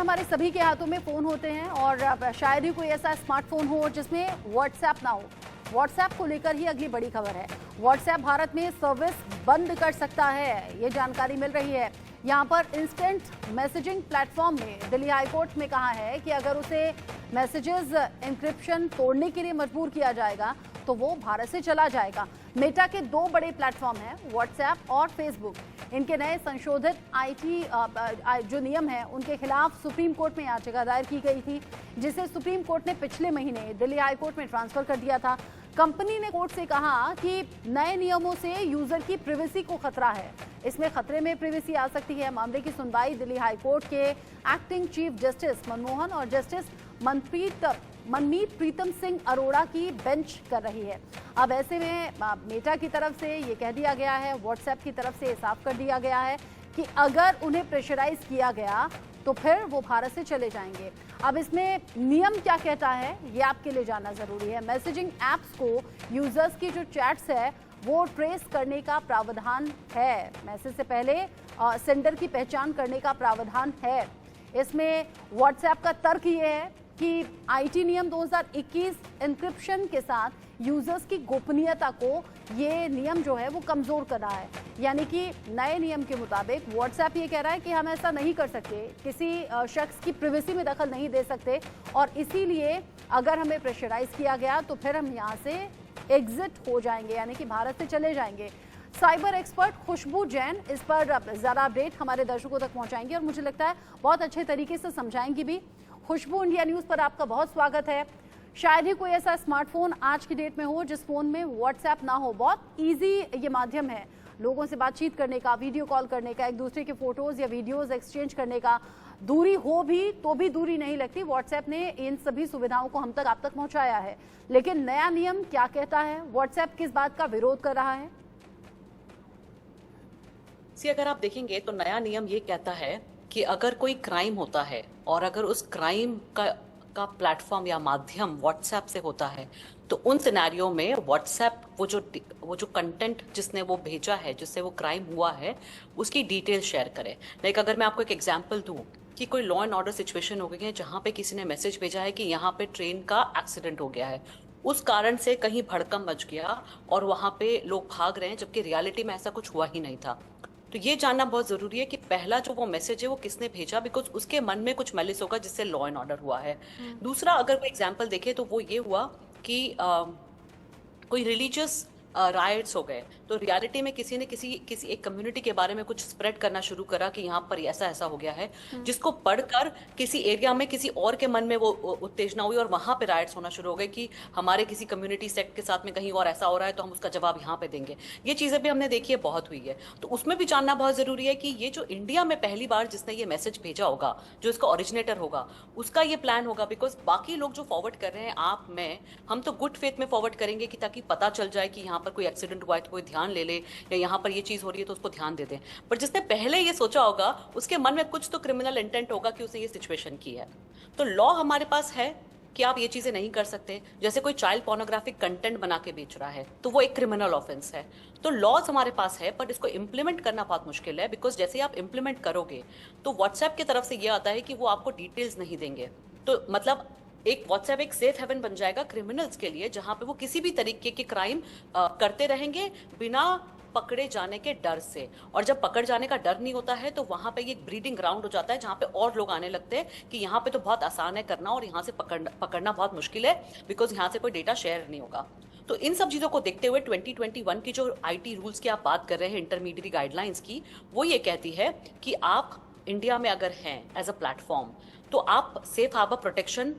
हमारे सभी के हाथों में फ़ोन होते हैं और अब शायद ही कोई ऐसा स्मार्टफोन हो जिसमें व्हाट्सएप ना हो। व्हाट्सएप को लेकर ही अगली बड़ी खबर है। व्हाट्सएप भारत में सर्विस बंद कर सकता है, ये जानकारी मिल रही है। यहाँ पर इंस्टेंट मैसेजिंग प्लेटफॉर्म ने दिल्ली हाईकोर्ट में कहा है कि अगर उसे मैसेजेस इंक्रिप्शन तोड़ने के लिए मजबूर किया जाएगा तो वो भारत से चला जाएगा। मेटा के दो बड़े प्लेटफॉर्म हैं, व्हाट्सएप और फेसबुक। इनके नए संशोधित आईटी जो नियम है उनके खिलाफ सुप्रीम कोर्ट में याचिका दायर की गई थी, जिसे सुप्रीम कोर्ट ने पिछले महीने दिल्ली हाई कोर्ट में ट्रांसफर कर दिया था। कंपनी ने कोर्ट से कहा कि नए नियमों से यूजर की प्रिवेसी को खतरा है, इसमें खतरे में प्रिवेसी आ सकती है। मामले की सुनवाई दिल्ली हाई कोर्ट के एक्टिंग चीफ जस्टिस मनमोहन और जस्टिस मनमीत प्रीतम सिंह अरोड़ा की बेंच कर रही है। अब ऐसे में मेटा की तरफ से ये कह दिया गया है, व्हाट्सएप की तरफ से साफ कर दिया गया है कि अगर उन्हें प्रेशराइज किया गया तो फिर वो भारत से चले जाएंगे। अब इसमें नियम क्या कहता है ये आपके लिए जानना जरूरी है। मैसेजिंग एप्स को यूजर्स की जो चैट्स है वो ट्रेस करने का प्रावधान है। मैसेज से पहले सेंडर की पहचान करने का प्रावधान है। इसमें व्हाट्सएप का तर्क ये है कि आईटी नियम 2021 एन्क्रिप्शन के साथ यूजर्स की गोपनीयता को ये नियम जो है वो कमजोर कर रहा है। यानी कि नए नियम के मुताबिक व्हाट्सएप ये कह रहा है कि हम ऐसा नहीं कर सकते, किसी शख्स की प्राइवेसी में दखल नहीं दे सकते और इसीलिए अगर हमें प्रेशराइज किया गया तो फिर हम यहाँ से एग्जिट हो जाएंगे, यानी कि भारत से चले जाएंगे। साइबर एक्सपर्ट खुशबू जैन इस पर ज़रा अपडेट हमारे दर्शकों तक पहुंचाएंगी और मुझे लगता है बहुत अच्छे तरीके से समझाएंगी भी। खुशबू, इंडिया न्यूज़ पर आपका बहुत स्वागत है। शायद ही कोई ऐसा स्मार्टफोन आज की डेट में हो जिस फोन में व्हाट्सएप ना हो। बहुत इजी ये माध्यम है लोगों से बातचीत करने का, वीडियो कॉल करने का, एक दूसरे के फोटोज या वीडियोस एक्सचेंज करने का। दूरी हो भी तो भी दूरी नहीं लगती। व्हाट्सएप ने इन सभी सुविधाओं को हम तक आप तक पहुंचाया है, लेकिन नया नियम क्या कहता है? व्हाट्सएप किस बात का विरोध कर रहा है? अगर आप देखेंगे तो नया नियम ये कहता है कि अगर कोई क्राइम होता है और अगर उस क्राइम का प्लेटफॉर्म या माध्यम व्हाट्सएप से होता है तो उन सिनेरियो में व्हाट्सएप वो जो कंटेंट जिसने वो भेजा है, जिससे वो क्राइम हुआ है, उसकी डिटेल शेयर करे। लाइक अगर मैं आपको एक एग्जांपल दूं कि कोई लॉ एंड ऑर्डर सिचुएशन हो गई है जहां पे किसी ने मैसेज भेजा है कि यहाँ पे ट्रेन का एक्सीडेंट हो गया है, उस कारण से कहीं भड़कम मच गया और वहां पे लोग भाग रहे हैं, जबकि रियलिटी में ऐसा कुछ हुआ ही नहीं था। तो ये जानना बहुत जरूरी है कि पहला जो वो मैसेज है वो किसने भेजा, बिकॉज उसके मन में कुछ मैलिस होगा जिससे लॉ एंड ऑर्डर हुआ है। दूसरा, अगर कोई एग्जांपल देखे तो वो ये हुआ कि कोई रिलीजियस राइट्स हो गए, तो रियलिटी में किसी ने किसी एक कम्युनिटी के बारे में कुछ स्प्रेड करना शुरू करा कि यहाँ पर ऐसा ऐसा हो गया है, जिसको पढ़कर किसी एरिया में किसी और के मन में वो उत्तेजना हुई और वहां पे राइट्स होना शुरू हो गए कि हमारे किसी कम्युनिटी सेक्ट के साथ में कहीं और ऐसा हो रहा है तो हम उसका जवाब यहाँ पे देंगे। ये चीजें भी हमने देखी है, बहुत हुई है। तो उसमें भी जानना बहुत जरूरी है कि ये जो इंडिया में पहली बार जिसने ये मैसेज भेजा होगा, जो इसका ओरिजिनेटर होगा, उसका ये प्लान होगा। बिकॉज बाकी लोग जो फॉरवर्ड कर रहे हैं, आप मैं, हम तो गुड फेथ में फॉरवर्ड करेंगे कि ताकि पता चल जाए कि यहाँ पर कोई एक्सीडेंट हुआ है तो कोई ध्यान ले ले, या यहाँ पर ये चीज हो रही है तो उसको ध्यान दे दें। पर जिसने पहले ये सोचा होगा उसके मन में कुछ तो क्रिमिनल इंटेंट होगा कि उसने ये सिचुएशन की है। तो लॉ हमारे पास है कि आप ये चीजें नहीं कर सकते। जैसे कोई चाइल्ड पोर्नोग्राफिक कंटेंट बना के बेच रहा है तो वो एक क्रिमिनल ऑफेंस है। तो लॉज हमारे पास है, पर इसको इंप्लीमेंट करना बहुत मुश्किल है। बिकॉज जैसे ही आप इंप्लीमेंट करोगे तो व्हाट्सएप की तरफ से ये आता है कि वो आपको डिटेल्स नहीं देंगे। तो मतलब एक व्हाट्सएप एक सेफ हेवन बन जाएगा क्रिमिनल्स के लिए, जहां पे वो किसी भी तरीके के क्राइम करते रहेंगे बिना पकड़े जाने के डर से। और जब पकड़ जाने का डर नहीं होता है तो वहां पे एक ब्रीडिंग ग्राउंड हो जाता है जहां पे और लोग आने लगते हैं कि यहाँ पे तो बहुत आसान है करना और यहाँ से पकड़ना बहुत मुश्किल है, बिकॉज यहाँ से कोई डेटा शेयर नहीं होगा। तो इन सब चीजों को देखते हुए 2021 की जो आईटी रूल्स की आप बात कर रहे हैं, इंटरमीडिएट गाइडलाइंस की, वो ये कहती है कि आप इंडिया में अगर हैं एज अ प्लेटफॉर्म तो आप सेफ हार्बर प्रोटेक्शन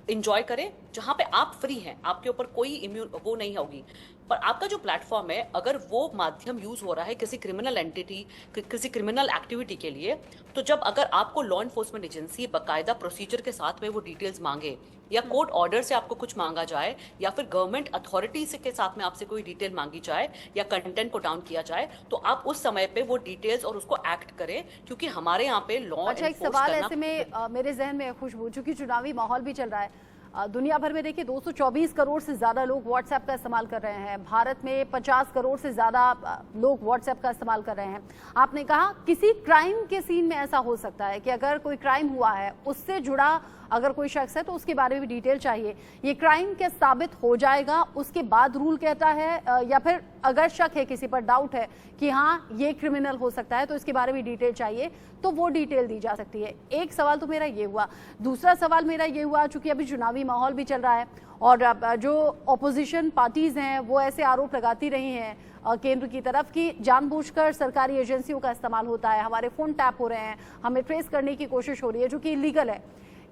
इंजॉय करें, जहां पे आप फ्री हैं, आपके ऊपर कोई इम्यून वो नहीं होगी। पर आपका जो प्लेटफॉर्म है, अगर वो माध्यम यूज हो रहा है किसी क्रिमिनल एंटिटी, किसी क्रिमिनल एक्टिविटी के लिए, तो जब अगर आपको लॉ एनफोर्समेंट एजेंसी बाकायदा प्रोसीजर के साथ में वो डिटेल्स मांगे, या कोर्ट ऑर्डर से आपको कुछ मांगा जाए, या फिर गवर्नमेंट अथॉरिटी के साथ में आपसे कोई डिटेल मांगी जाए, या कंटेंट को डाउन किया जाए, तो आप उस समय पे वो डिटेल्स और उसको एक्ट करें, क्योंकि हमारे यहाँ पे लॉ अच्छा, एक सवाल ऐसे में मेरे जहन में खुशबू, चूंकि चुनावी माहौल भी चल रहा है, दुनिया भर में देखिए 224 करोड़ से ज़्यादा लोग व्हाट्सएप का इस्तेमाल कर रहे हैं। भारत में 50 करोड़ से ज़्यादा लोग व्हाट्सएप का इस्तेमाल कर रहे हैं। आपने कहा किसी क्राइम के सीन में ऐसा हो सकता है कि अगर कोई क्राइम हुआ है, उससे जुड़ा अगर कोई शख्स है तो उसके बारे में डिटेल चाहिए। ये क्राइम क्या साबित हो जाएगा उसके बाद रूल कहता है, या फिर अगर शक है, किसी पर डाउट है कि हाँ ये क्रिमिनल हो सकता है तो इसके बारे में डिटेल चाहिए, तो वो डिटेल दी जा सकती है। एक सवाल तो मेरा ये हुआ। दूसरा सवाल मेरा ये हुआ, चूंकि अभी चुनावी माहौल भी चल रहा है और जो ऑपोजिशन पार्टीज हैं वो ऐसे आरोप लगाती रही हैं केंद्र की तरफ कि जानबूझकर सरकारी एजेंसियों का इस्तेमाल होता है, हमारे फोन टैप हो रहे हैं, हमें ट्रेस करने की कोशिश हो रही है, जो कि इलीगल है।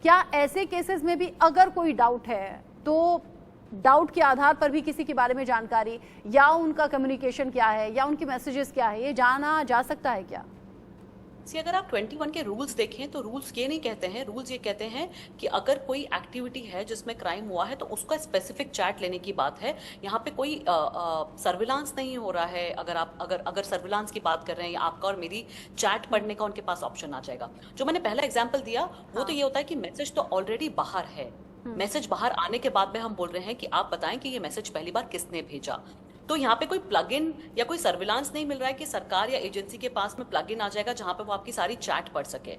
क्या ऐसे केसेस में भी अगर कोई डाउट है तो डाउट के आधार पर भी किसी के बारे में जानकारी या उनका कम्युनिकेशन क्या है या उनके मैसेजेस क्या है, ये जाना जा सकता है क्या? अगर आप 21 के रूल्स देखें तो रूल्स ये नहीं कहते हैं, रूल्स ये कहते हैं कि अगर कोई एक्टिविटी है जिसमें क्राइम हुआ है तो उसका स्पेसिफिक चैट लेने की बात है। यहाँ पे कोई सर्विलांस नहीं हो रहा है। अगर सर्विलांस की बात कर रहे हैं, या आपका और मेरी चैट पढ़ने का उनके पास ऑप्शन आ जाएगा। जो मैंने पहला एग्जाम्पल दिया वो तो ये होता है कि मैसेज तो ऑलरेडी बाहर है, मैसेज बाहर आने के बाद में हम बोल रहे हैं कि आप बताएं कि ये मैसेज पहली बार किसने भेजा। तो यहाँ पे कोई प्लग इन या कोई सर्विलांस नहीं मिल रहा है कि सरकार या एजेंसी के पास में प्लग इन आ जाएगा जहां पे वो आपकी सारी चैट पढ़ सके।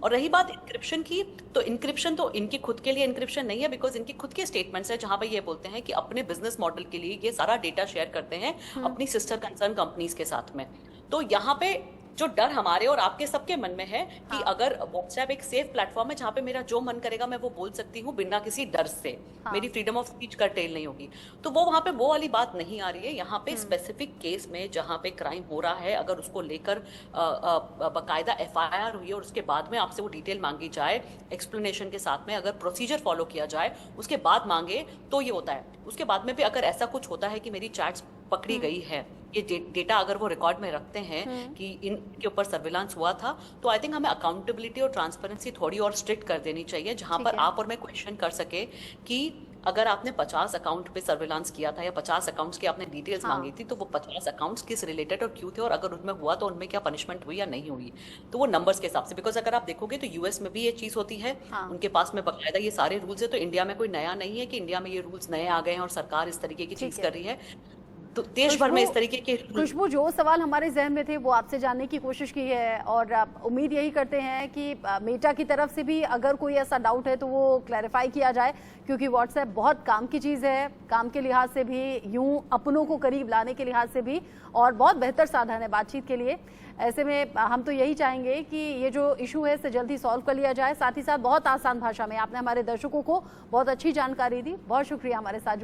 और रही बात इंक्रिप्शन की, तो इंक्रिप्शन तो इनकी खुद के लिए इंक्रिप्शन नहीं है, बिकॉज इनकी खुद के स्टेटमेंट्स है जहां पे ये बोलते हैं कि अपने बिजनेस मॉडल के लिए ये सारा डेटा शेयर करते हैं अपनी सिस्टर कंसर्न कंपनीज के साथ में। तो यहाँ पे जो डर हमारे और आपके सबके मन में है कि अगर व्हाट्सएप एक सेफ प्लेटफॉर्म है जहां पे मेरा जो मन करेगा मैं वो बोल सकती हूँ बिना किसी डर से, मेरी फ्रीडम ऑफ स्पीच कर्टेल नहीं होगी, तो वो वहां पे वो वाली बात नहीं आ रही है। यहाँ पे स्पेसिफिक केस में जहां पे क्राइम हो रहा है, अगर उसको लेकर बाकायदा एफआईआर हुई है और उसके बाद में आपसे वो डिटेल मांगी जाए एक्सप्लेनेशन के साथ में, अगर प्रोसीजर फॉलो किया जाए उसके बाद मांगे तो ये होता है। उसके बाद में भी अगर ऐसा कुछ होता है कि मेरी चैट्स पकड़ी गई है, ये डेटा अगर वो रिकॉर्ड में रखते हैं कि इनके ऊपर सर्विलांस हुआ था, तो आई थिंक हमें अकाउंटेबिलिटी और ट्रांसपेरेंसी थोड़ी और स्ट्रिक्ट कर देनी चाहिए, जहां पर आप और मैं क्वेश्चन कर सके कि अगर आपने 50 अकाउंट पे सर्विलांस किया था या 50 अकाउंट्स की आपने डिटेल्स मांगी थी, तो वो 50 अकाउंट्स किस रिलेटेड और क्यों थे, और अगर उनमें हुआ तो उनमें क्या पनिशमेंट हुई या नहीं हुई, तो वो नंबर्स के हिसाब से। बिकॉज अगर आप देखोगे तो यूएस में भी ये चीज होती है, उनके पास में बाकायदा ये सारे रूल्स है। तो इंडिया में कोई नया नहीं है कि इंडिया में ये रूल्स नए आ गए हैं और सरकार इस तरीके की चीज कर रही है। तो देश भर में इस तरीके के खुशबू, जो सवाल हमारे जहन में थे वो आपसे जानने की कोशिश की है और उम्मीद यही करते हैं कि मेटा की तरफ से भी अगर कोई ऐसा डाउट है तो वो क्लैरिफाई किया जाए, क्योंकि व्हाट्सएप बहुत काम की चीज़ है, काम के लिहाज से भी, यूं अपनों को करीब लाने के लिहाज से भी, और बहुत बेहतर साधन है बातचीत के लिए। ऐसे में हम तो यही चाहेंगे कि ये जो इशू है इसे जल्दी सॉल्व कर लिया जाए। साथ ही साथ बहुत आसान भाषा में आपने हमारे दर्शकों को बहुत अच्छी जानकारी दी। बहुत शुक्रिया हमारे साथ